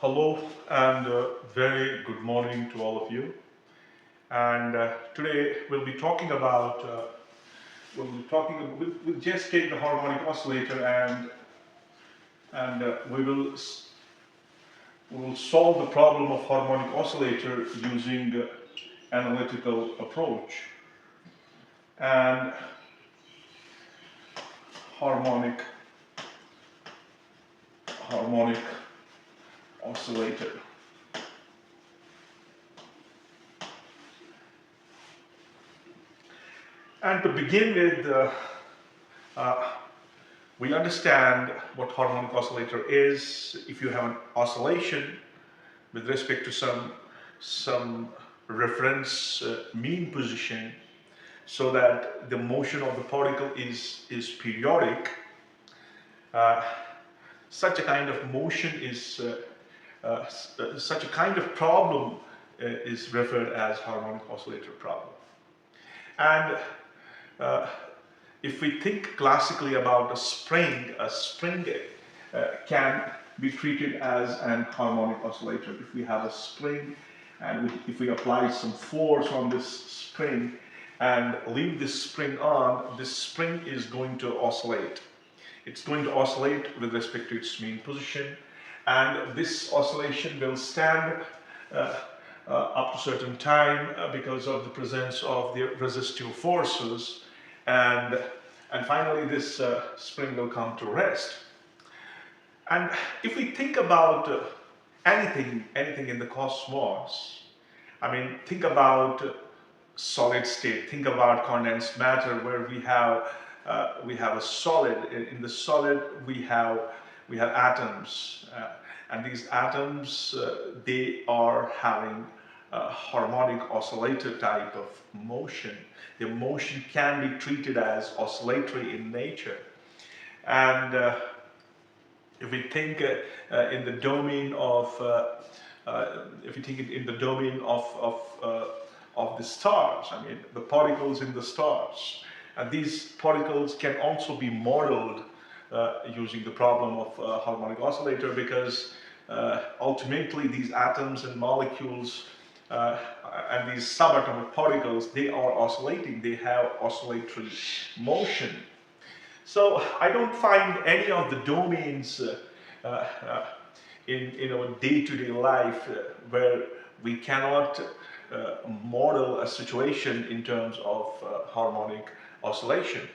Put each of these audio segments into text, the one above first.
Hello and very good morning to all of you. And today we'll just take the harmonic oscillator and we will solve the problem of harmonic oscillator using analytical approach and harmonic harmonic oscillator. And to begin with, uh, we understand what harmonic oscillator is. If you have an oscillation with respect to some reference mean position, so that the motion of the particle is periodic, uh, such a kind of motion is such a kind of problem is referred as harmonic oscillator problem. And uh, if we think classically about a spring can be treated as an harmonic oscillator. If we have a spring and if we apply some force on this spring and leave this spring on, this spring is going to oscillate. It's going to oscillate with respect to its mean position, and this oscillation will stand up to a certain time because of the presence of the resistive forces, and finally this spring will come to rest. And if we think about anything in the cosmos, I mean, think about solid state, think about condensed matter, where we have a solid. In the solid we have atoms, and these atoms they are having a harmonic oscillator type of motion. The motion can be treated as oscillatory in nature. And if we think in the domain of of the stars, I mean the particles in the stars, and these particles can also be modeled using the problem of harmonic oscillator, because ultimately these atoms and molecules and these subatomic particles, they are oscillating, they have oscillatory motion. So I don't find any of the domains in our day-to-day life where we cannot model a situation in terms of harmonic oscillation,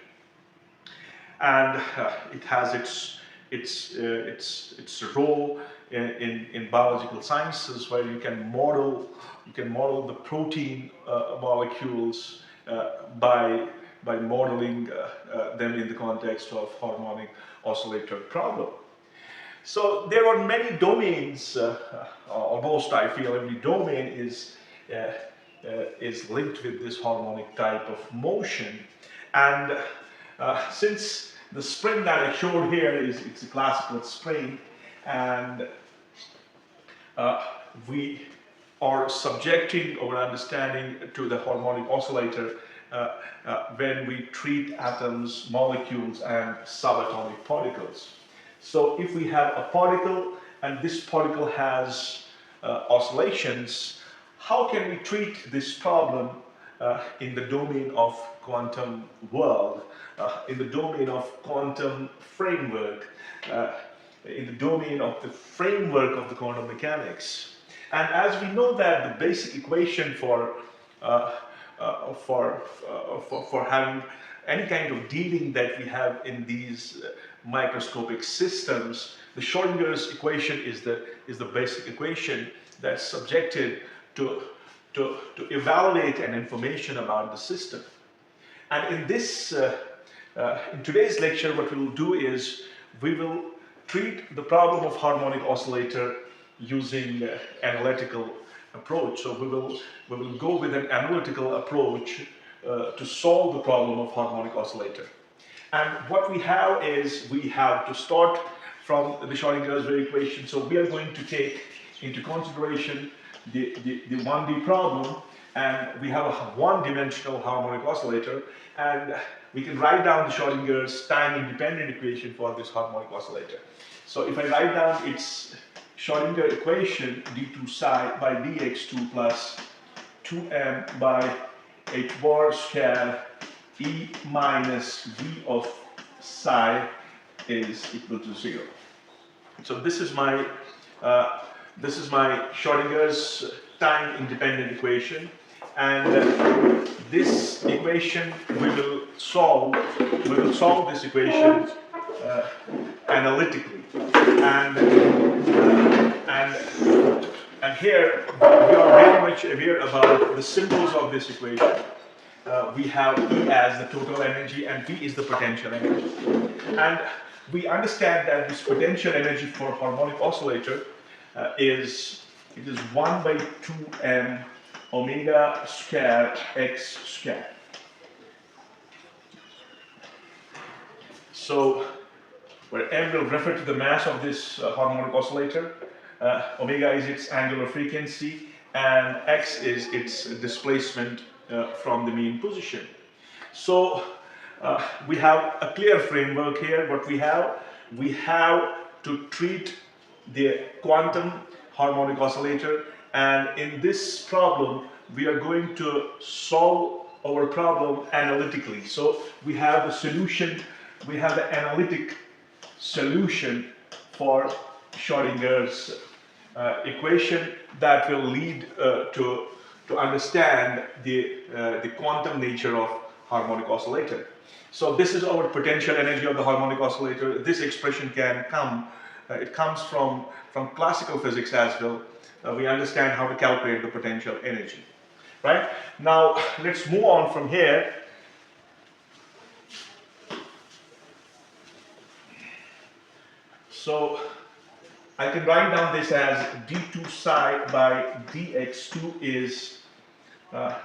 and it has its role in biological sciences, where you can model the protein molecules by modeling them in the context of harmonic oscillator problem. So there are many domains. Almost, I feel every domain is linked with this harmonic type of motion. And since the spring that I showed here it's a classical spring, and we are subjecting our understanding to the harmonic oscillator when we treat atoms, molecules, and subatomic particles. So if we have a particle and this particle has oscillations, how can we treat this problem in the domain of quantum world, in the domain of quantum framework, in the domain of the framework of the quantum mechanics? And as we know that the basic equation for having any kind of dealing that we have in these microscopic systems, the Schrodinger's equation is the basic equation that's subjected to evaluate an information about the system. And in this in today's lecture, what we will do is we will treat the problem of harmonic oscillator using analytical approach. So we will go with an analytical approach to solve the problem of harmonic oscillator. And what we have is we have to start from the Schrodinger's wave equation. So we are going to take into consideration the 1D problem, and we have a one-dimensional harmonic oscillator, and we can write down the Schrodinger's time-independent equation for this harmonic oscillator. So if I write down its Schrodinger equation d2 psi by dx2 plus 2m by h bar square e minus v of psi is equal to 0. So this is my Schrodinger's time independent equation, and this equation we will solve this equation analytically, and here we are very much aware about the symbols of this equation. We have E as the total energy and V is the potential energy, and we understand that this potential energy for harmonic oscillator is 1 by 2m omega square x square. So where m will refer to the mass of this harmonic oscillator, omega is its angular frequency, and x is its displacement from the mean position. So we have a clear framework here. What we have to treat the quantum harmonic oscillator, and in this problem we are going to solve our problem analytically. So we have the solution, we have the analytic solution for Schrodinger's equation that will lead to understand the quantum nature of harmonic oscillator. So this is our potential energy of the harmonic oscillator. This expression can come, it comes from classical physics as well. We understand how to calculate the potential energy. Right? Now let's move on from here. So I can write down this as d2 psi by dx2 is,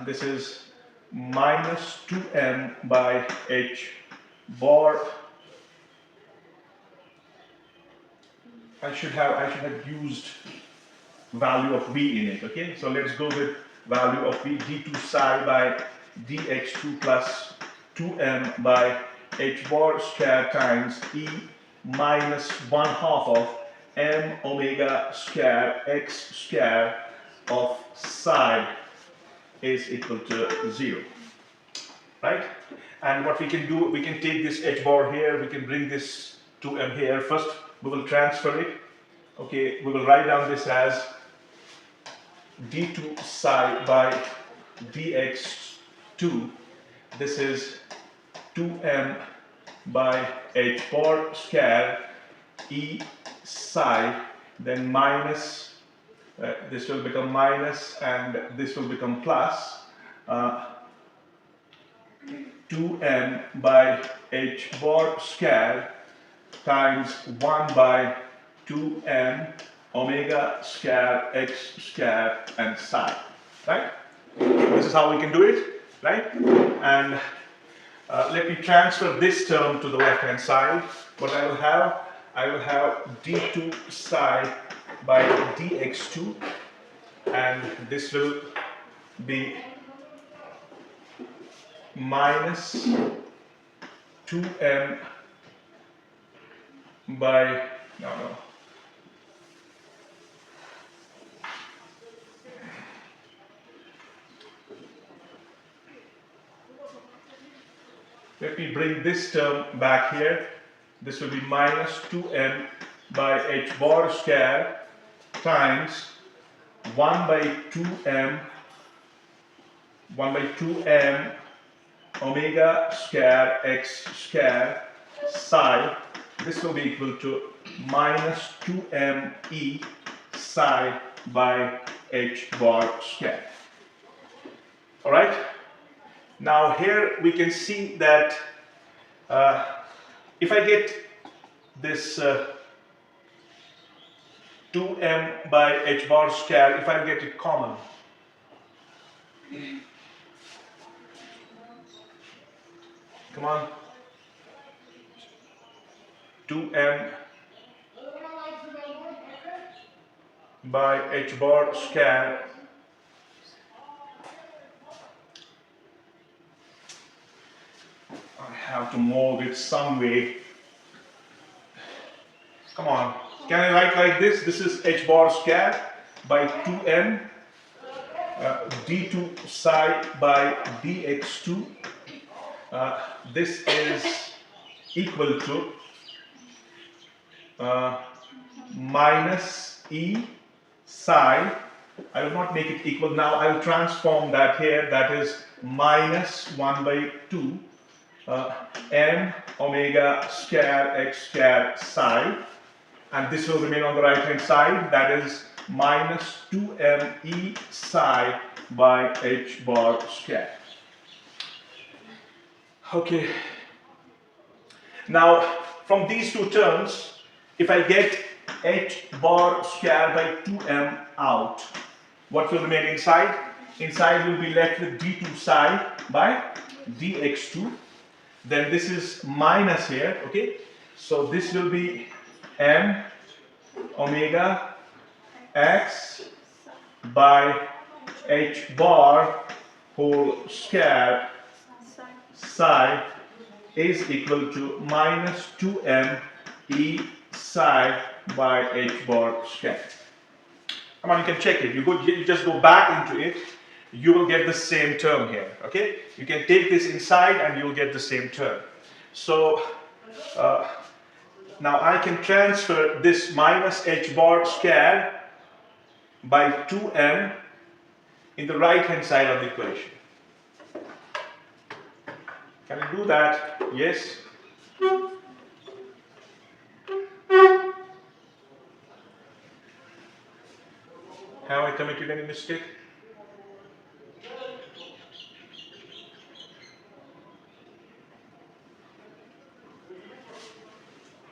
this is minus 2m by h bar. I should have used value of v in it. Okay, so let's go with value of v, d2 psi by dx2 plus 2m by h bar square times e minus 1/2 of m omega square x square of psi is equal to 0. Right? And what we can do, we can take this h bar here, we can bring this 2m here. First, we will transfer it. Okay, we will write down this as d2 psi by dx2. This is 2m by h bar square e psi, then minus, this will become minus and this will become plus, 2m by h bar square times 1 by 2m omega square x square and psi. Right? This is how we can do it. Right? And let me transfer this term to the left hand side. What I will have d2 psi by dx2, and this will be minus 2m by, no. Let me bring this term back here. This will be minus 2m by h bar square times 1 by 2m omega square x square psi. This will be equal to minus 2m e psi by h bar square. All right? Now here we can see that if I get this 2m by h bar square, if I get it common, come on, 2m by h bar square I have to mold it some way. Come on. Can I write like this? This is h bar square by 2m d2 psi by dx2. This is equal to minus e psi. I will not make it equal now. I will transform that here. That is minus 1 by 2 m omega square x square psi, and this will remain on the right hand side. That is minus 2m e psi by h bar square. Okay. Now, from these two terms, if I get h bar square by 2m out, what will remain inside? Inside will be left with d2 psi by dx2. Then this is minus here, okay? So this will be m omega x by h bar whole square psi is equal to minus 2m e psi by h bar square. Come on, you can check it. You just go back into it. You will get the same term here. Okay? You can take this inside and you will get the same term. So now I can transfer this minus h bar square by 2m in the right hand side of the equation. Can I do that? Yes. Have I committed any mistake?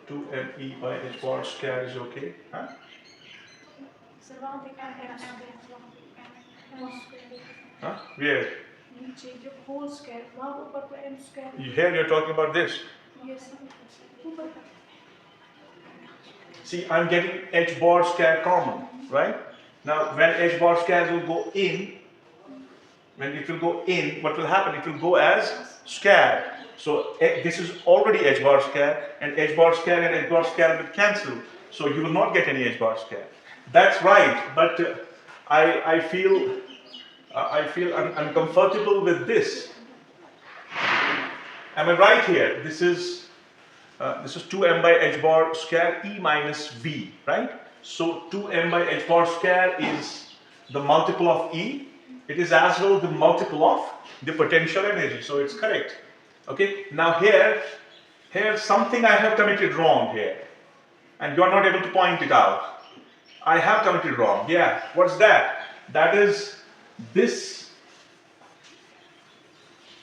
Two me by h bar square is okay, huh? Huh? Where? Whole square. Here you're talking about this. Yes. See, I'm getting h bar square common, right? Now, when h bar square will go in, when it will go in, what will happen? It will go as square. So this is already h bar square, and h bar square and h bar square will cancel. So you will not get any h bar square. That's right, but I feel I'm comfortable with this. Am I right here? This is 2m by h bar square e minus v, right? So 2m by h bar square is the multiple of e. It is as well the multiple of the potential energy. So it's correct. Okay. Now here something I have committed wrong here, and you are not able to point it out. I have committed wrong. Yeah. What's that? That is this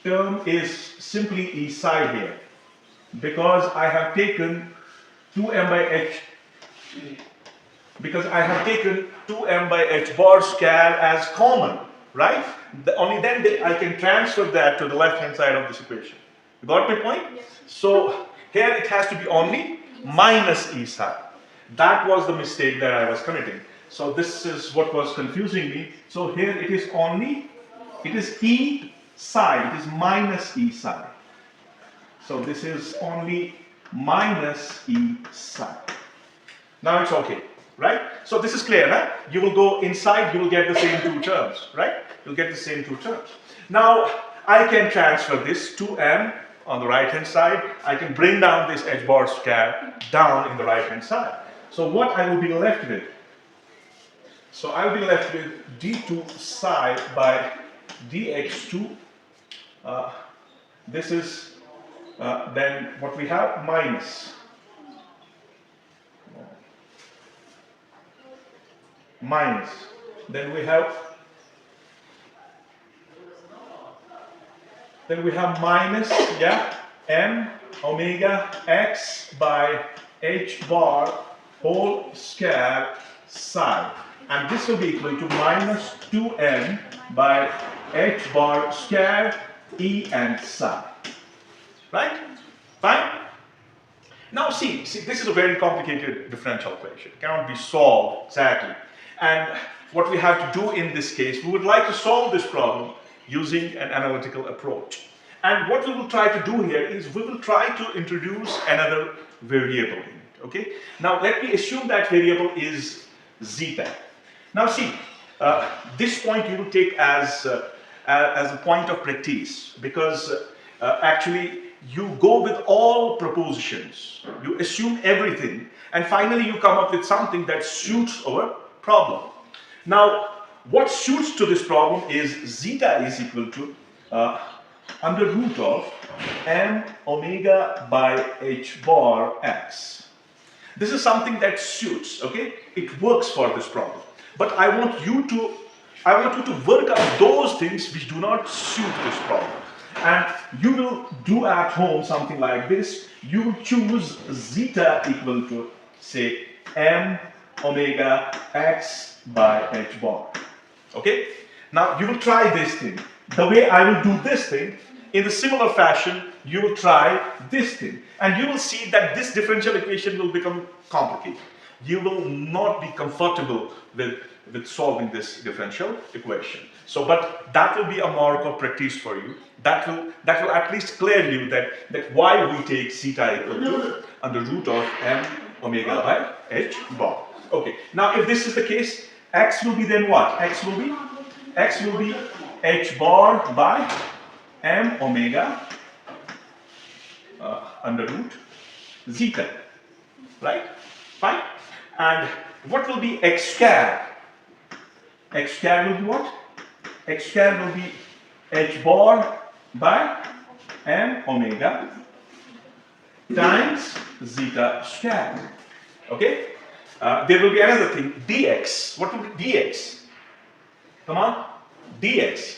term is simply e psi here, because I have taken 2m by h. Because I have taken 2m by h bar square as common, right? Only then I can transfer that to the left hand side of this equation. You got my point? Yes. So here it has to be only minus e psi. That was the mistake that I was committing. So this is what was confusing me. So here it is e psi, it is minus e psi. So this is only minus e psi. Now it's okay, right? So this is clear, right? You will go inside, you will get the same two terms, right? You'll get the same two terms. Now I can transfer this 2m on the right hand side. I can bring down this h bar square down in the right hand side. So what I will be left with? So I will be left with d2 psi by dx2. This is then what we have minus. Then we have minus, yeah, m omega x by h bar whole square psi, and this will be equal to minus 2m by h bar square e and psi. Right? Fine? Now see, this is a very complicated differential equation. It cannot be solved exactly. And what we have to do in this case, we would like to solve this problem using an analytical approach. And what we will try to do here is we will try to introduce another variable in it. Okay. Now let me assume that variable is zeta. Now see, this point you will take as a point of practice, because actually you go with all propositions, you assume everything, and finally you come up with something that suits our problem. Now, what suits to this problem is zeta is equal to under root of m omega by h bar x. This is something that suits, okay? It works for this problem. But I want you to work out those things which do not suit this problem. And you will do at home something like this. You will choose zeta equal to, say, m omega x by h bar. Okay? Now you will try this thing. The way I will do this thing, in a similar fashion, you will try this thing. And you will see that this differential equation will become complicated. You will not be comfortable with solving this differential equation. So, but that will be a mark of practice for you. That will at least clear you that why we take zeta equal to under root of m omega by h bar. Okay, now if this is the case, x will be then what? X will be h bar by m omega under root zeta, right? Fine. And what will be x square? X square will be what? X square will be h bar by m omega times zeta square. Okay? There will be another thing, dx. What will be dx? Come on, dx.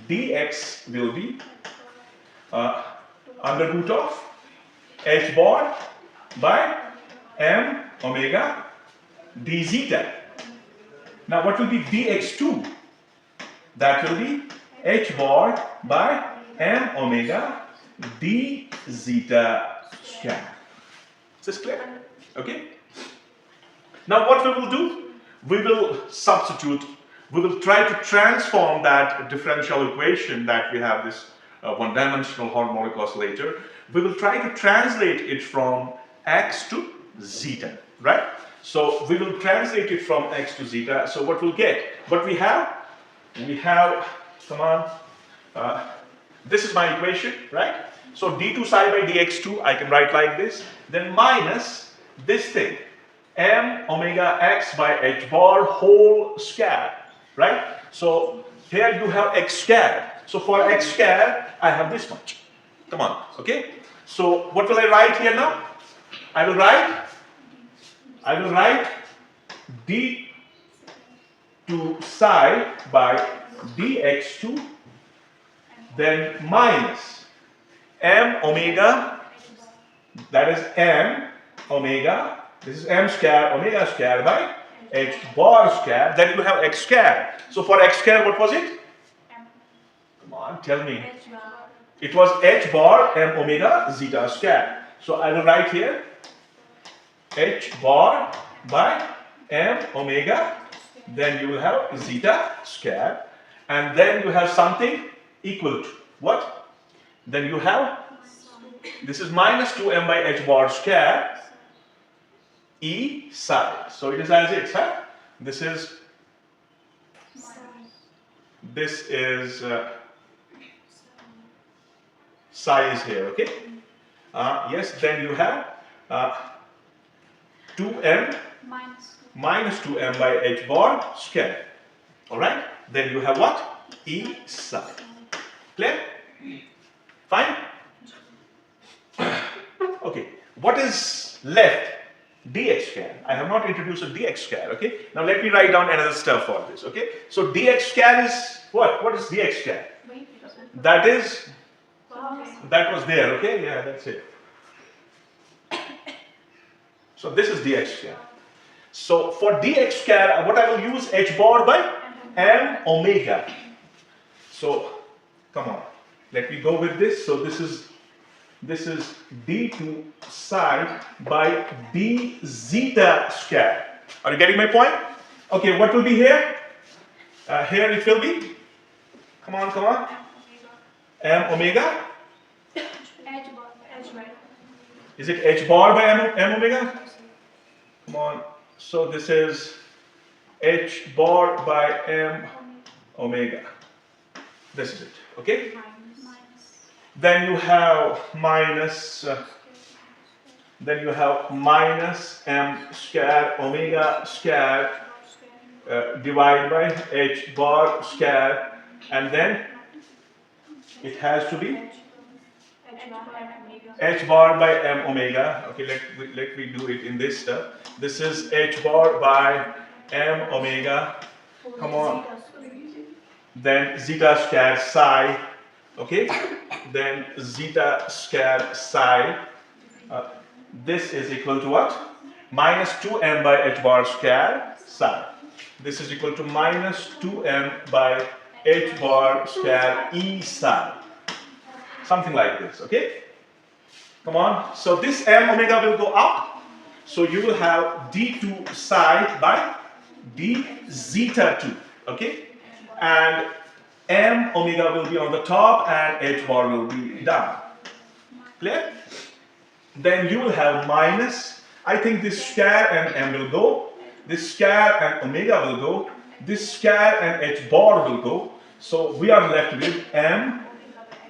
Dx will be under root of h bar by m omega d zeta. Now what will be dx2? That will be h bar by m omega d zeta square. Is this clear? Okay? Now what we will do? We will substitute, we will try to transform that differential equation that we have, this one-dimensional harmonic oscillator. We will try to translate it from x to zeta, right? So we will translate it from x to zeta. So what we'll get? What we have, come on, this is my equation, right? So d2 psi by dx2 I can write like this, then minus this thing, m omega x by h bar whole square, right? So here you have x square. So for x square, I have this much. Come on, okay? So what will I write here now? I will write d2 psi by dx2, then minus m omega, that is m omega, this is m square omega square by h bar square, then you have x square. So for x square, what was it? Come on, tell me. It was h bar m omega zeta square. So I will write here h bar by m omega, then you will have zeta square, and then you have something equal to what? Then you have, this is minus 2m by h bar square e psi. So it is as it, huh? This is psi is here, okay? Yes, then you have 2m minus 2m by h bar square. Alright? Then you have what? E psi. Clear? Fine? Okay. What is left? Dx square. I have not introduced a dx square, okay? Now let me write down another stuff for this, okay? So dx square is what? What is dx square? That is, that was there, okay? Yeah, that's it. So this is dx square. So for dx square, what I will use h bar by m omega. So come on, let me go with this. So this is d2 psi by d zeta square. Are you getting my point? Okay, what will be here? Here it will be, come on, m omega. Is it h bar by m omega? Come on. So this is h bar by m omega. This is it. Okay. Then you have minus. Then you have minus m square omega square divided by h bar square, and then it has to be h bar by m omega. Okay, let me do it in this step. This is h bar by m omega. Come on. Then zeta square psi. Okay. Then zeta square psi. This is equal to what? Minus 2m by h bar square psi. This is equal to minus 2m by h bar square e psi. Something like this, okay? Come on. So this m omega will go up. So you will have d2 psi by d zeta 2, okay? And m omega will be on the top and h bar will be down. Clear? Then you will have minus, I think this square and m will go, this square and omega will go, this square and h bar will go. So we are left with m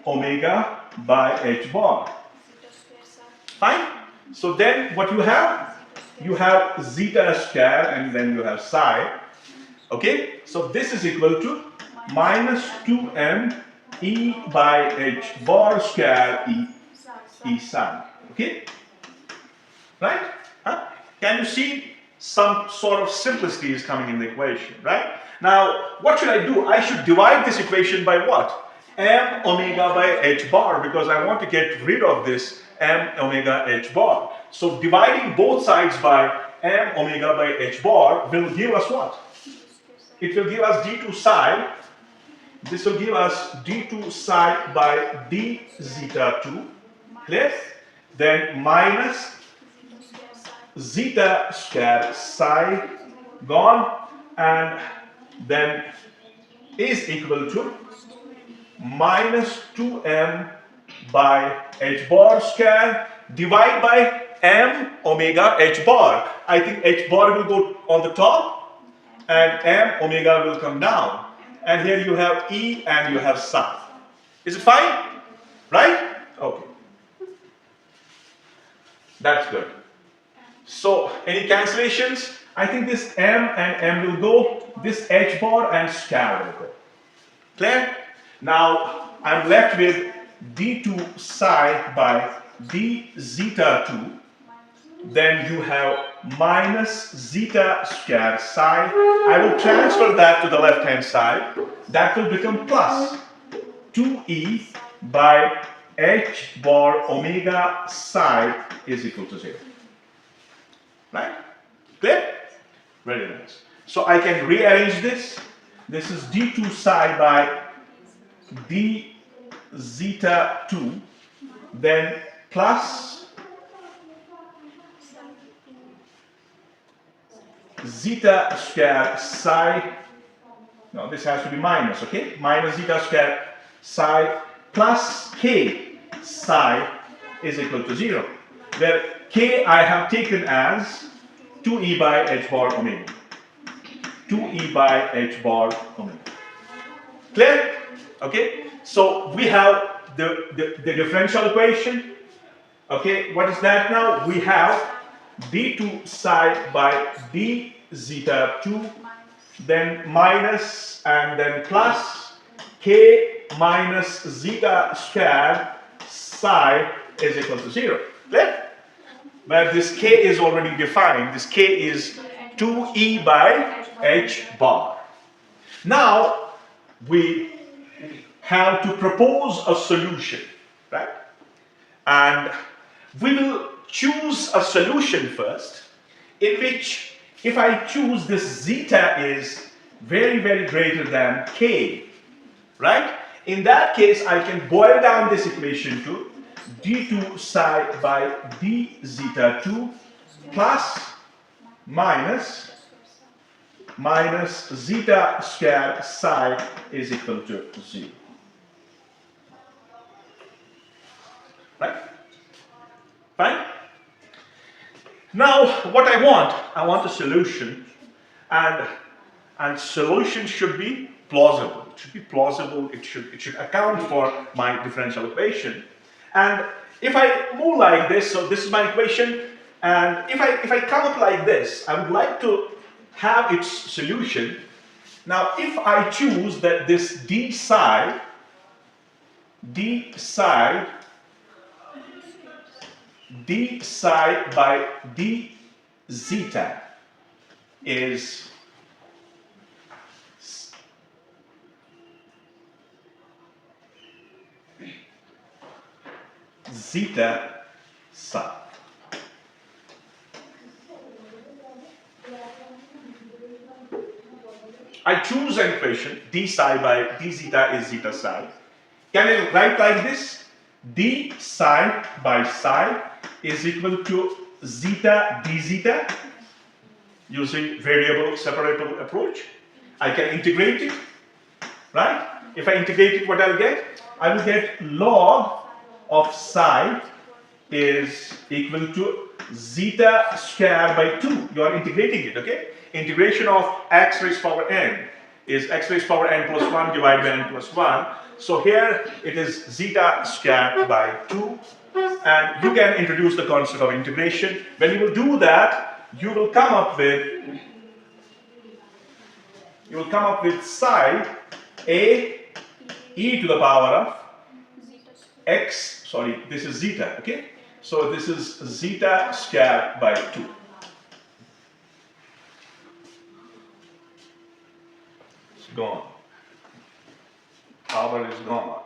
omega by h bar. Fine? So then what you have? You have zeta square and then you have psi. Okay? So this is equal to minus 2m e by h bar square e psi. Okay? Right? Huh? Can you see some sort of simplicity is coming in the equation, right? Now, what should I do? I should divide this equation by what? M omega by h bar, because I want to get rid of this m omega h bar. So dividing both sides by m omega by h bar will give us what? It will give us d2 psi. This will give us d2 psi by d zeta 2. Clear? Then minus zeta square psi gone, and then is equal to minus 2m by h bar square divided by m omega h bar. I think h bar will go on the top and m omega will come down. And here you have e and you have psi. Is it fine? Right? Okay. That's good. So, any cancellations? I think this m and m will go, this h bar and square will go. Clear? Now, I'm left with d2 psi by d zeta 2. Then you have minus zeta square psi. I will transfer that to the left hand side. That will become plus 2e by h bar omega psi is equal to 0. Right? Clear? Very nice. So I can rearrange this. This is d2 psi by d zeta 2, then plus zeta square psi. No, this has to be minus, okay? Minus zeta square psi plus k psi is equal to 0. Where k I have taken as 2e by h bar omega. 2e by h bar omega. Clear? Okay? So we have the differential equation. Okay, what is that now? We have d2 psi by d zeta 2, then minus and then plus k minus zeta square psi is equal to 0. Clear? Where this k is already defined. This k is 2e by h bar. Now we have to propose a solution, right? And we will choose a solution first, in which if I choose this zeta is very, very greater than k, right? In that case, I can boil down this equation to d2 psi by d zeta 2 plus minus zeta square psi is equal to 0. Right? Fine? Now, what I want a solution, and solution should be plausible. It should be plausible. It should account for my differential equation. And if I move like this, so this is my equation, and if I come up like this, I would like to have its solution. Now, if I choose that this d psi by d zeta is zeta psi. I choose an equation, d psi by d zeta is zeta psi. Can I write like this? D psi by psi is equal to zeta d zeta using variable separable approach. I can integrate it, right? If I integrate it, what I'll get? I will get log of psi is equal to zeta square by 2. You are integrating it, okay? Integration of x raised power n is x raised power n plus 1 divided by n plus 1. So here it is zeta square by 2. And you can introduce the concept of integration. When you will do that, you will come up with psi a e to the power of x, sorry, this is zeta, okay? So this is zeta square by 2. It's gone. Power is gone.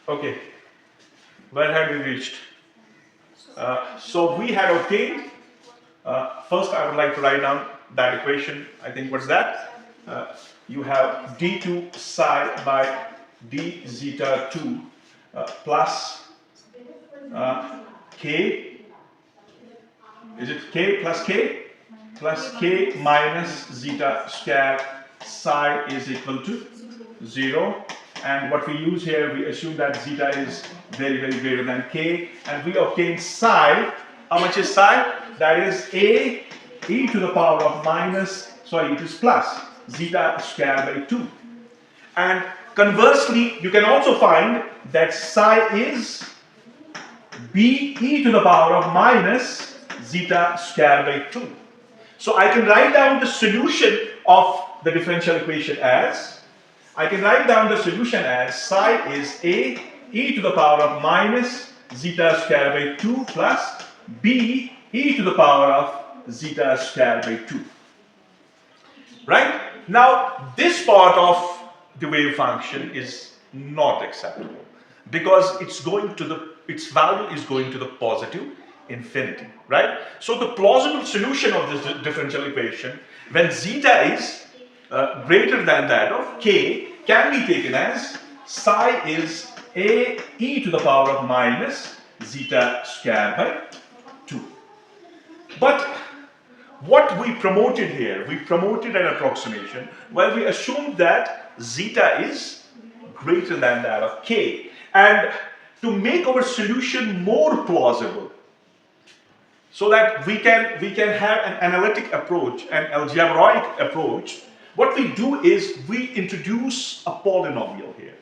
Okay, where have we reached? So we had obtained, first I would like to write down that equation. I think what's that? You have d2 psi by d zeta 2 plus k, is it k plus k? Plus k minus zeta square psi is equal to 0. And what we use here, we assume that zeta is very, very greater than k. And we obtain psi. How much is psi? That is a e to the power of minus, sorry, it is plus zeta square by 2. And conversely, you can also find that psi is b e to the power of minus zeta square by 2. So I can write down the solution of the differential equation as, psi is a e to the power of minus zeta square by 2 plus b e to the power of zeta square by 2. Right? Now, this part of the wave function is not acceptable because its value is going to the positive infinity, right? So the plausible solution of this differential equation, when zeta is greater than that of k, can be taken as psi is a e to the power of minus zeta square by 2. But what we promoted here, we promoted an approximation where we assumed that zeta is greater than that of k. And to make our solution more plausible, so that we can have an analytic approach, an algebraic approach, what we do is we introduce a polynomial here.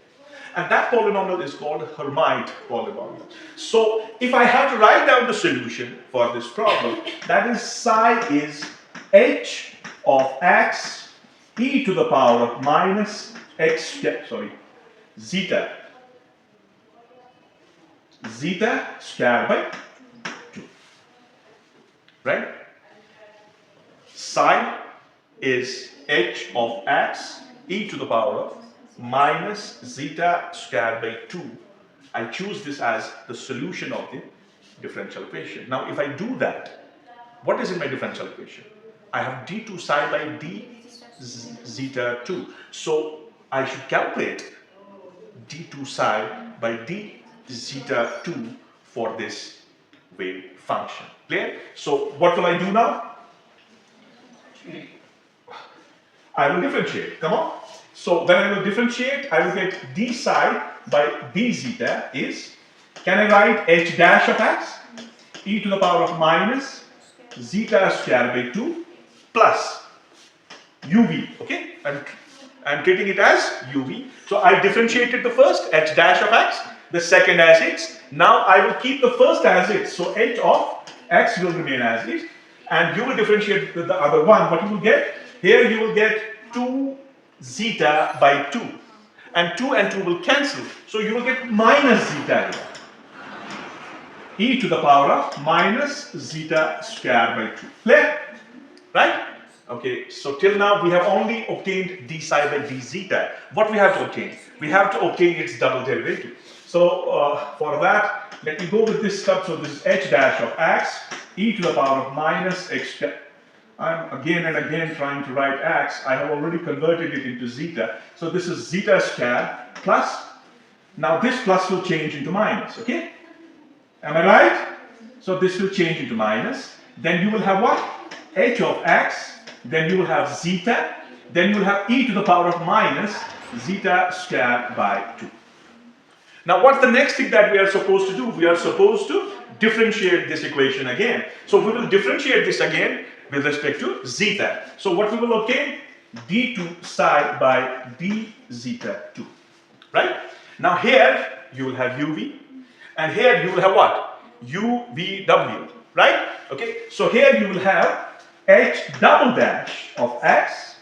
And that polynomial is called Harmonic polynomial. So if I have to write down the solution for this problem, that is psi is h of x e to the power of minus x, zeta square by 2. Right? Psi is h of x e to the power of minus zeta square by 2. I choose this as the solution of the differential equation. Now, if I do that, what is in my differential equation? I have d2 psi by d zeta 2. So I should calculate d2 psi by d zeta 2 for this wave function. Clear? So what will I do now? I will differentiate. Come on. So when I will differentiate, I will get d psi by b zeta is, can I write h dash of x e to the power of minus zeta square by 2 plus uv. Okay, I'm treating it as uv. So I differentiated the first h dash of x, the second as its. Now I will keep the first as its. So h of x will remain as is, and you will differentiate the other one. What you will get here, you will get 2 zeta by 2, and 2 and 2 will cancel. So you will get minus zeta here, e to the power of minus zeta square by 2. Clear? Right? Okay, so till now we have only obtained d psi by d zeta. What we have to obtain? We have to obtain its double derivative. So for that, let me go with this step. So this is h dash of x e to the power of minus x. I'm again and again trying to write x. I have already converted it into zeta. So this is zeta square plus. Now this plus will change into minus. Okay? Am I right? So this will change into minus. Then you will have what? H of x. Then you will have zeta. Then you will have e to the power of minus zeta square by 2. Now what's the next thing that we are supposed to do? We are supposed to differentiate this equation again. So we will differentiate this again with respect to zeta. So what we will obtain? d2 psi by d zeta 2. Right? Now here you will have uv, and here you will have what? uvw. Right? Okay. So here you will have h double dash of x,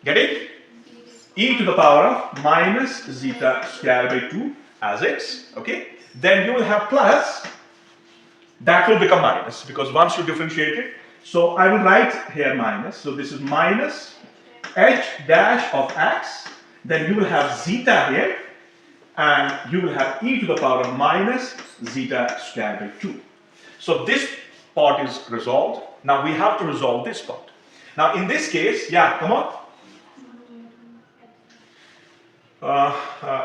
get it? E to the power of minus zeta square by 2 as x. Okay. Then you will have plus, that will become minus because once you differentiate it. So I will write here minus. So this is minus h dash of x. Then you will have zeta here, and you will have e to the power of minus zeta square by 2. So this part is resolved. Now we have to resolve this part. Now in this case, yeah, come on.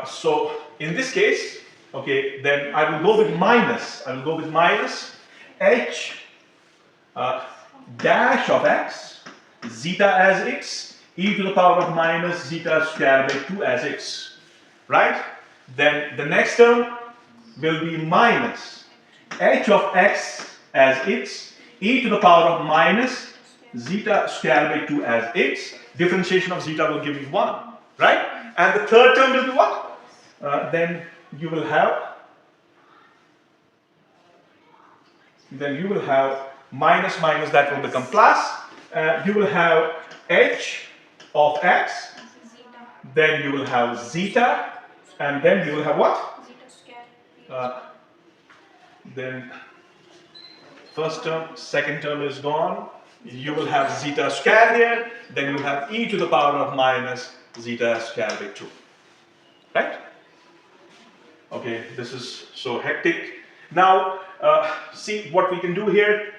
So in this case, okay, then I will go with minus. I will go with minus h dash of x, zeta as x, e to the power of minus zeta square by 2 as x. Right? Then the next term will be minus h of x as x, e to the power of minus zeta square by 2 as x. Differentiation of zeta will give me 1. Right? And the third term will be what? Then you will have minus minus, that will become plus. You will have h of x, then you will have zeta, and then you will have what? Then first term, second term is gone. You will have zeta square here, then you will have e to the power of minus zeta square by 2. Right? Okay, this is so hectic. Now, see what we can do here.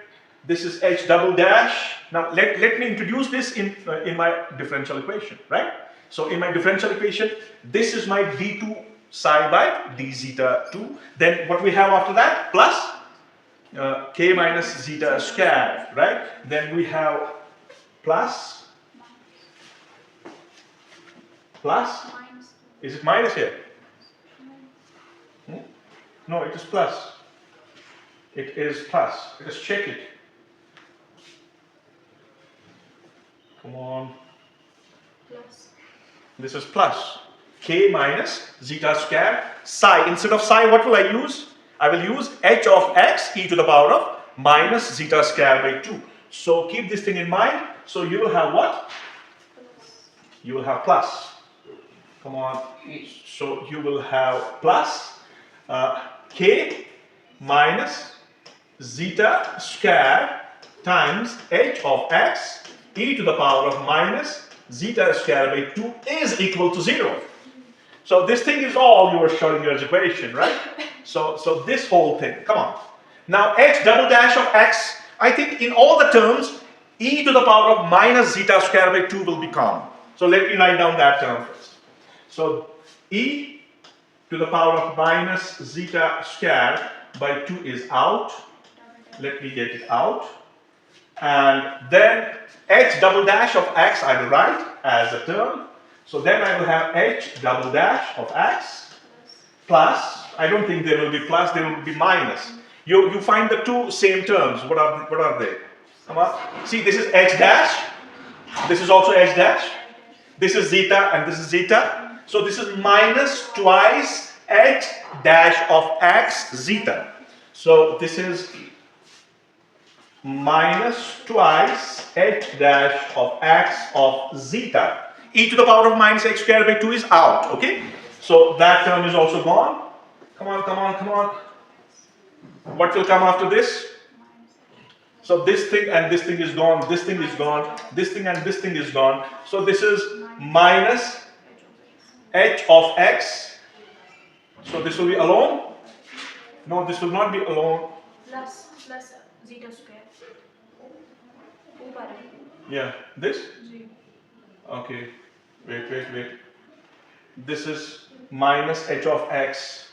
This is h double dash. Now, let me introduce this in my differential equation, right? So, in my differential equation, this is my d2 psi by d zeta 2. Then, what we have after that? Plus k minus zeta square, right? Then we have plus. Is it minus here? No, it is plus. It is plus. Let us check it. Come on. Plus. This is plus. K minus zeta square psi. Instead of psi, what will I use? I will use h of x e to the power of minus zeta square by 2. So keep this thing in mind. So you will have what? You will have plus. Come on. So you will have plus k minus zeta square times h of x e to the power of minus zeta square by 2 is equal to 0. So this thing is all your Schrödinger's equation, right? So this whole thing, come on. Now h double dash of x, I think in all the terms, e to the power of minus zeta square by 2 will be common. So let me write down that term first. So e to the power of minus zeta square by 2 is out. Let me get it out. and then h double dash of x I will write as a term. So then I will have h double dash of x plus, I don't think there will be plus, there will be minus. You find the two same terms. What are they? Come on. See, this is h dash. This is also h dash. This is zeta and this is zeta. So this is minus twice h dash of x zeta. So this is minus twice h dash of x of zeta. E to the power of minus x squared by 2 is out, okay? So that term is also gone. Come on, come on, come on. What will come after this? So this thing and this thing is gone, this thing is gone, this thing and this thing is gone. So this is minus h of x. So this will be alone? No, this will not be alone. Plus zeta square. ऊपर है. Yeah, this? जी. Okay, wait. This is minus h of x.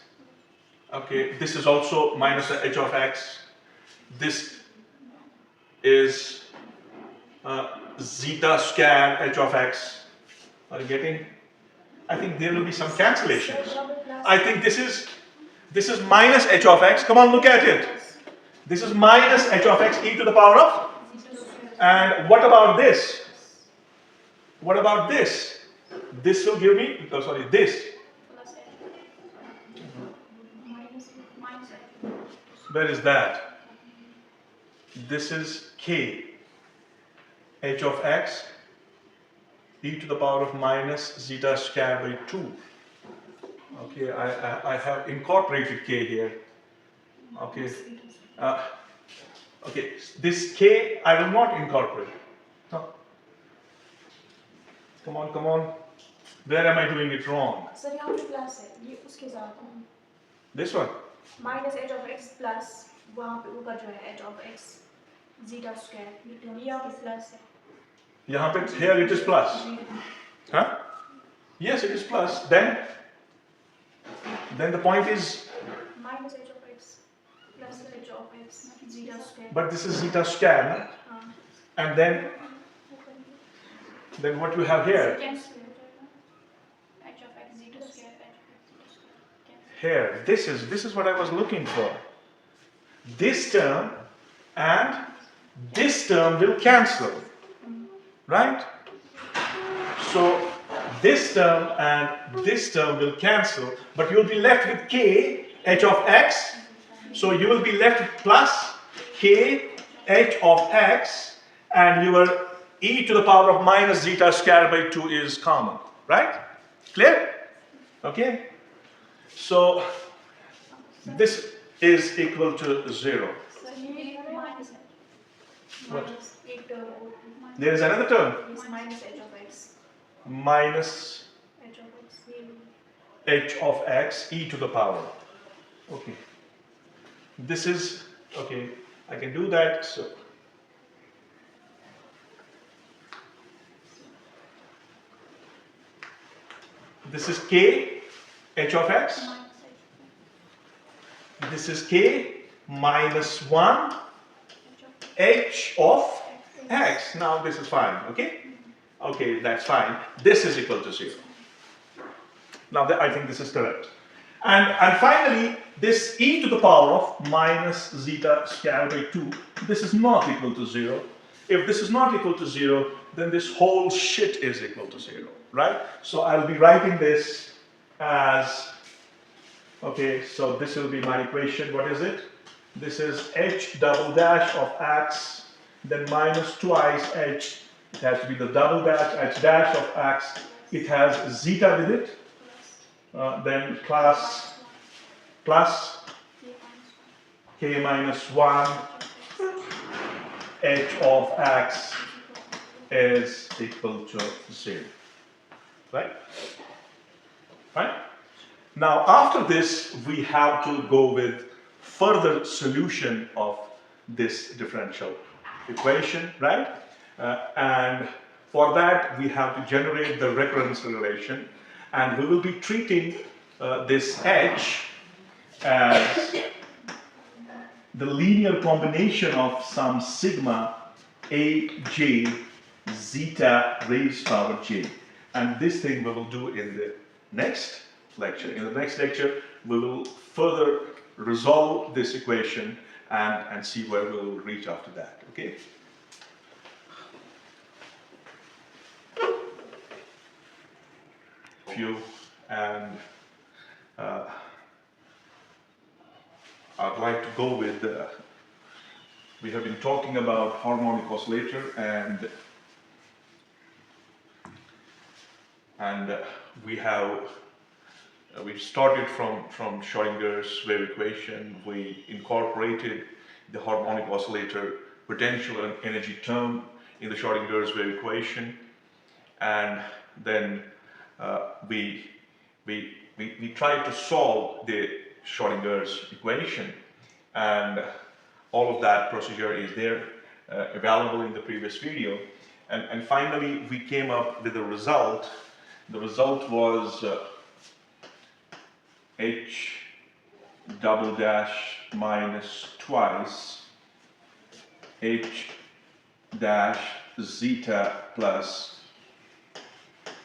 Okay, this is also minus h of x. This is zeta square h of x. Are you getting? I think there will be some cancellations. I think this is minus h of x. Come on, look at it. This is minus h of x e to the power of. And what about this? What about this? This will give me, oh, sorry, this. Where is that? This is k, h of x, e to the power of minus zeta squared by 2. Okay, I have incorporated k here. Okay. Okay, this k I will not incorporate. No. Come on. Where am I doing it wrong? Sir यहाँ पे plus है. ये उसके साथ. This one? Minus h of x plus वहाँ पे ऊपर जो है h of x zeta square. ये यहाँ पे प्लस है. यहाँ पे here it is plus. Huh? Yes, it is plus. Then the point is minus h of x plus h of x zeta square. but this is zeta square, no? And then what you have here? H of x zeta square. Here, this is what I was looking for. This term and this term will cancel, right? So this term and this term will cancel, but you'll be left with k h of x. So you will be left with plus k h of x, and your e to the power of minus zeta squared by 2 is common, right? Clear? Okay. So this is equal to 0. What? There is another term. Minus h of x. Minus H of x. h of x e to the power. Okay. This is, okay, I can do that. So this is k h of x. This is k minus 1 h of x. Now this is fine, okay? Okay, that's fine. This is equal to 0. Now I think this is correct. And finally, this e to the power of minus zeta squared by 2, this is not equal to 0. If this is not equal to 0, then this whole shit is equal to 0, right? So I'll be writing this as, okay, so this will be my equation. What is it? This is h double dash of x, then minus twice h. It has to be the double dash, h dash of x. It has zeta with it. Then plus k minus 1 h of x is equal to 0. Right? Right? Now after this, we have to go with further solution of this differential equation, right? And for that, we have to generate the recurrence relation, and we will be treating this h as the linear combination of some sigma aj zeta raised power j. And this thing we will do in the next lecture. In the next lecture, we will further resolve this equation and see where we will reach after that. Okay? And I'd like to go with we have been talking about harmonic oscillator, and we started from Schrodinger's wave equation. We incorporated the harmonic oscillator potential and energy term in the Schrodinger's wave equation, and then we tried to solve the Schrodinger's equation, and all of that procedure is there available in the previous video. And finally we came up with a result. The result was h double dash minus twice h dash zeta plus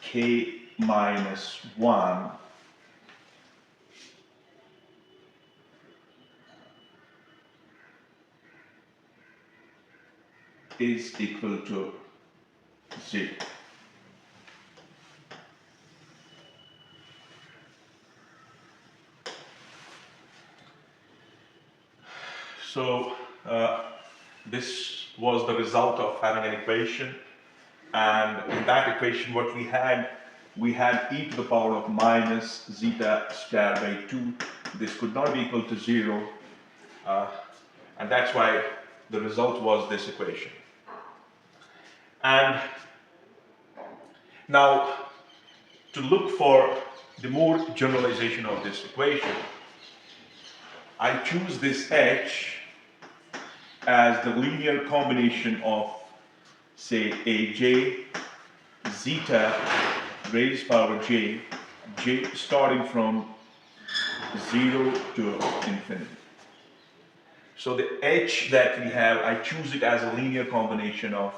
k minus 1 is equal to 0. So this was the result of having an equation, and in that equation what we had e to the power of minus zeta squared by 2. This could not be equal to 0, and that's why the result was this equation. And now, to look for the more generalization of this equation, I choose this h as the linear combination of, say, aj zeta raised power j starting from 0 to infinity. So the h that we have, I choose it as a linear combination of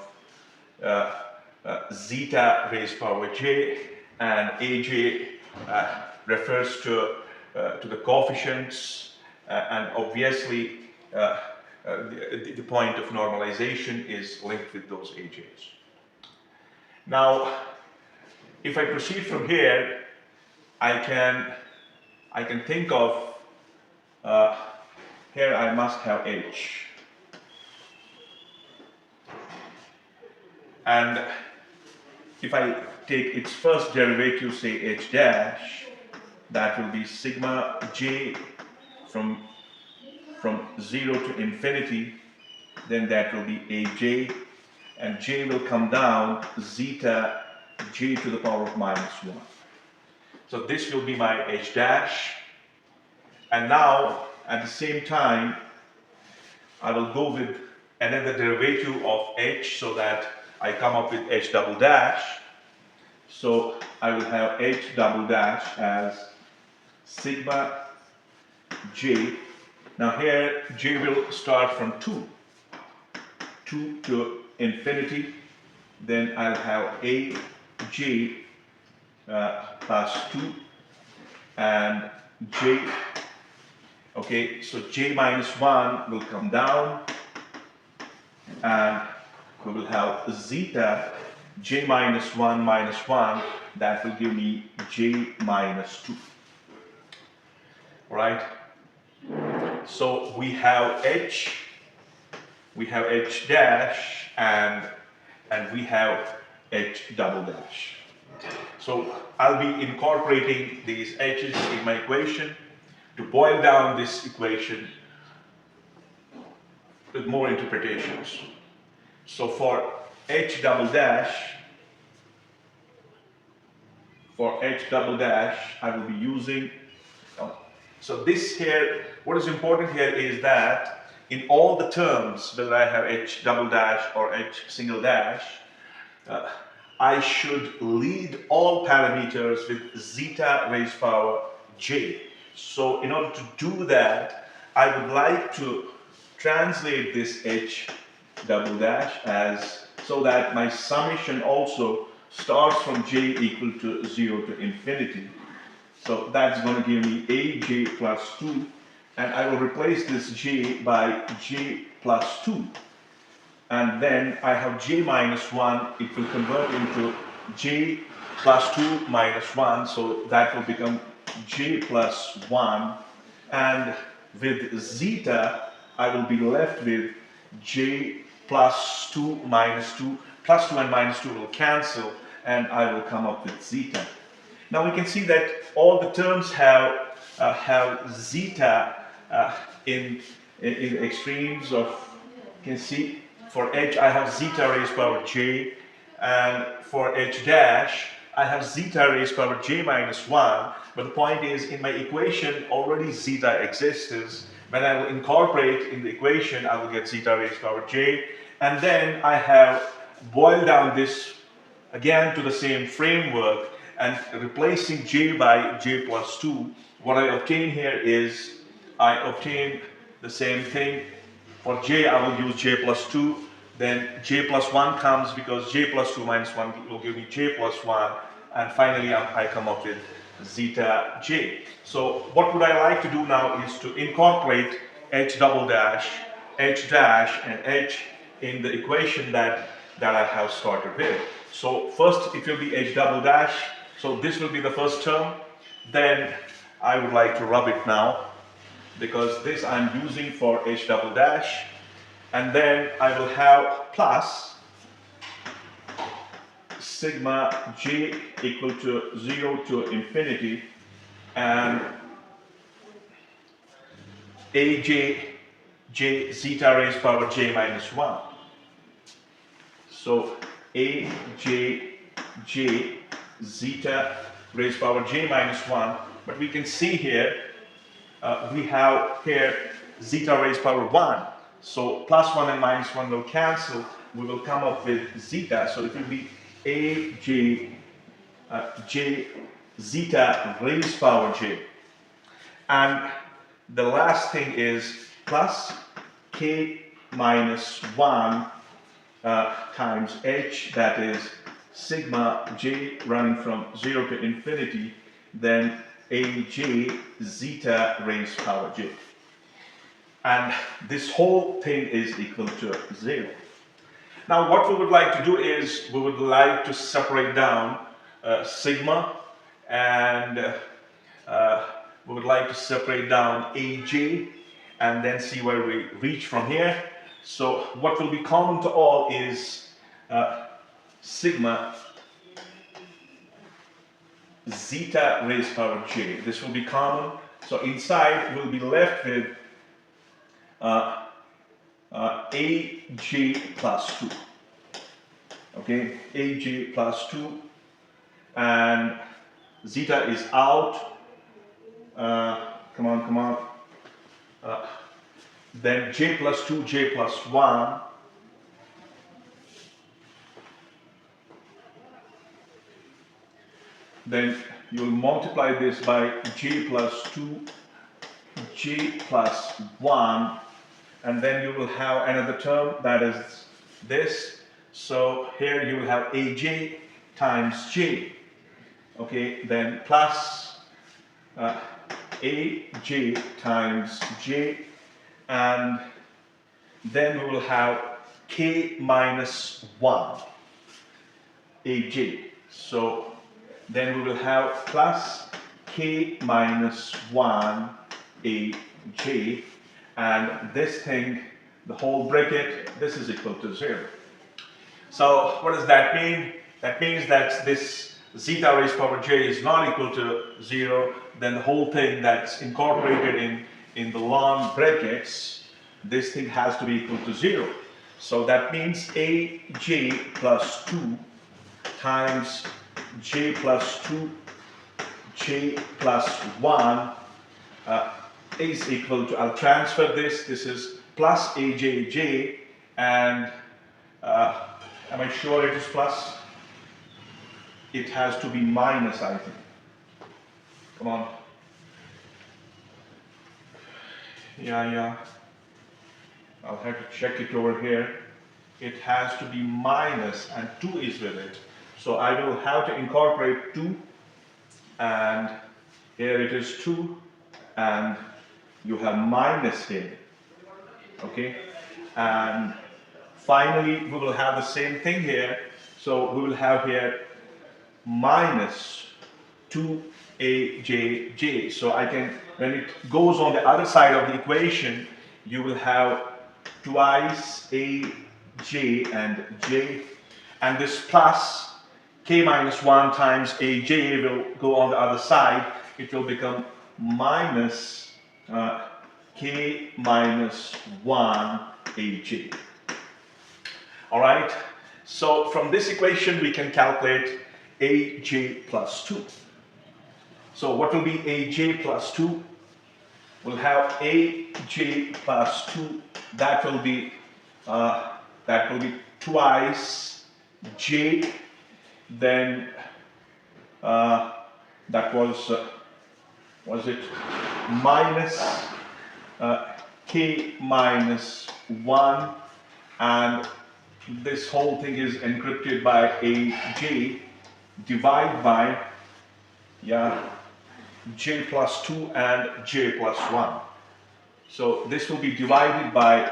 zeta raised power j, and aj refers to the coefficients, and obviously the point of normalization is linked with those aj's. Now, if I proceed from here, I can think of here I must have h, and if I take its first derivative, say h dash, that will be sigma j from 0 to infinity, then that will be aj, and j will come down zeta j to the power of minus 1. So this will be my h dash, and now at the same time I will go with another derivative of h so that I come up with h double dash. So I will have h double dash as sigma j. Now here j will start from 2 to infinity, then I'll have a j plus 2 and j. Okay, so j minus 1 will come down, and we will have zeta j minus 1 minus 1, that will give me j minus 2. All right, so we have h dash, and we have h double dash. So I'll be incorporating these h's in my equation to boil down this equation with more interpretations. So for h double dash, I will be using, so this here, what is important here is that in all the terms, whether I have h double dash or h single dash, I should lead all parameters with zeta raised power j. So in order to do that, I would like to translate this h double dash as, so that my summation also starts from j equal to 0 to infinity. So that's going to give me aj plus 2, and I will replace this j by j plus 2. And then I have j minus 1, it will convert into j plus 2 minus 1, so that will become j plus 1. And with zeta, I will be left with j plus 2 minus 2. Plus 2 and minus 2 will cancel, and I will come up with zeta. Now we can see that all the terms have zeta in the extremes of, you can see for h I have zeta raised power j, and for h dash I have zeta raised power j minus 1, but the point is in my equation already zeta exists. When I will incorporate in the equation, I will get zeta raised power j, and then I have boiled down this again to the same framework and replacing j by j plus 2. What I obtain here is I obtain the same thing. For j I will use j plus 2, then j plus 1 comes because j plus 2 minus 1 will give me j plus 1, and finally I come up with zeta j. So what would I like to do now is to incorporate h double dash, h dash and h in the equation that I have started with. So first it will be h double dash, so this will be the first term. Then I would like to rub it now, because this I'm using for h double dash, and then I will have plus sigma j equal to 0 to infinity, and aj j zeta raised power j minus 1. So aj j zeta raised power j minus 1, but we can see here we have here zeta raised power 1. So plus 1 and minus 1 will cancel. We will come up with zeta. So it will be aj j zeta raised power j. And the last thing is plus k minus 1 times h, that is sigma j running from 0 to infinity, then aj zeta raised power j. And this whole thing is equal to 0. Now what we would like to do is we would like to separate down sigma, and we would like to separate down aj and then see where we reach from here. So what will be common to all is sigma zeta raised power j. This will be common. So inside we'll be left with aj plus 2. Okay, aj plus 2, and zeta is out. Come on. Then j plus 2, j plus 1. Then you'll multiply this by j plus 2, j plus 1, and then you will have another term, that is this. So here you will have aj times j. Okay, then plus aj times j, and then we will have k minus 1 aj. So then we will have plus k minus 1 aj, and this thing, the whole bracket, this is equal to 0. So what does that mean? That means that this zeta raised power j is not equal to 0, then the whole thing that's incorporated in the long brackets, this thing has to be equal to 0. So that means aj plus 2 times j plus 2, j plus 1 is equal to, I'll transfer this is plus ajj, and am I sure it is plus? It has to be minus, I think. Come on. Yeah. I'll have to check it over here. it has to be minus, and 2 is with it. So I will have to incorporate 2, and here it is 2, and you have minus here, okay? And finally, we will have the same thing here. So we will have here minus 2ajj. So I can, when it goes on the other side of the equation, you will have twice aj and j, and this plus k minus 1 times aj will go on the other side. It will become minus k minus 1 aj. All right, so from this equation we can calculate aj plus 2. So what will be aj plus 2? We'll have aj plus 2, that will be twice j, then that was it minus k minus 1, and this whole thing is encrypted by aj, divide by j plus 2 and j plus 1. So this will be divided by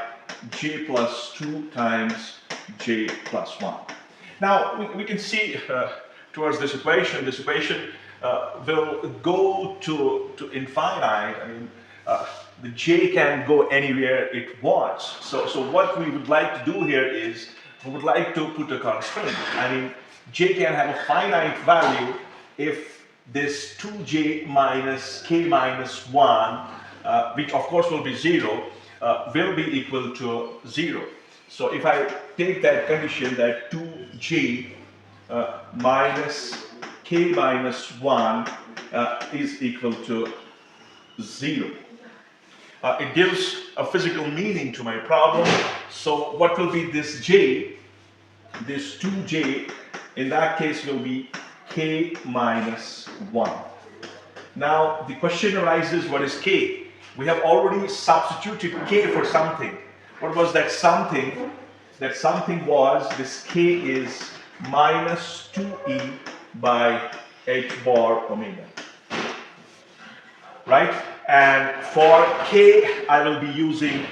j plus 2 times j plus 1. Now we can see towards this equation will go to infinite. I mean, the j can go anywhere it wants. So what we would like to do here is we would like to put a constraint. I mean, j can have a finite value if this 2j minus k minus 1, which of course will be 0, will be equal to 0. So if I take that condition that 2j minus k minus 1 is equal to 0. It gives a physical meaning to my problem. So what will be this j? This 2j in that case will be k minus 1. Now the question arises, what is k? We have already substituted k for something. What was that something? That something was, this k is minus 2e by h bar omega. Right? And for k, I will be using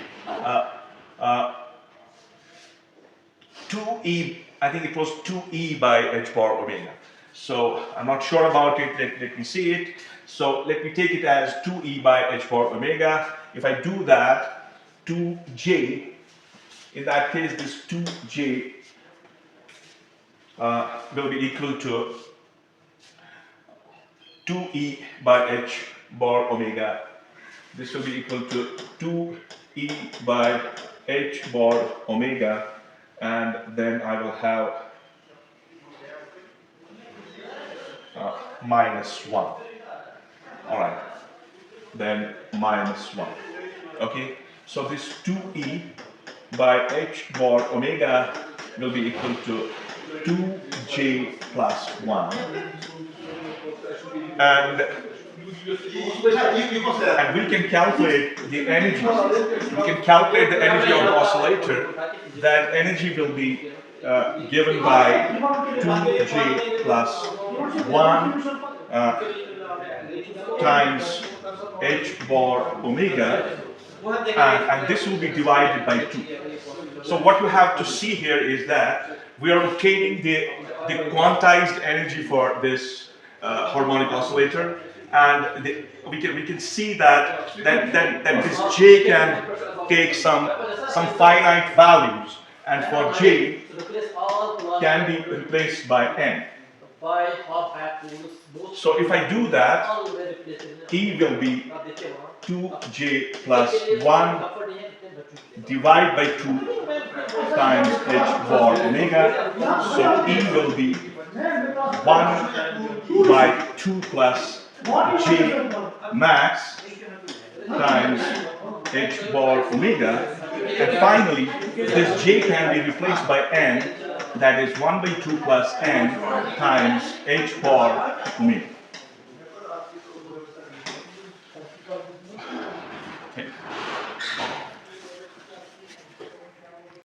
2e, I think it was 2e by h bar omega. So I'm not sure about it, let me see it. So let me take it as 2e by h bar omega. If I do that, 2j, in that case this 2j will be equal to 2e by h bar omega. This will be equal to 2e by h bar omega, and then I will have minus 1. All right, then minus 1. Okay, so this 2e by h bar omega will be equal to 2j plus 1. And we can calculate the energy. We can calculate the energy of the oscillator. That energy will be given by 2j plus 1 times h bar omega, and this will be divided by 2. So what you have to see here is that we are obtaining the quantized energy for this harmonic oscillator, and we can see that this j can take some finite values, and for j can be replaced by n. So if I do that, E will be 2j plus 1 divided by 2 times h bar omega. So E will be 1 by 2 plus j max times h bar omega. And finally, this j can be replaced by n, that is 1 by 2 plus n times h bar omega.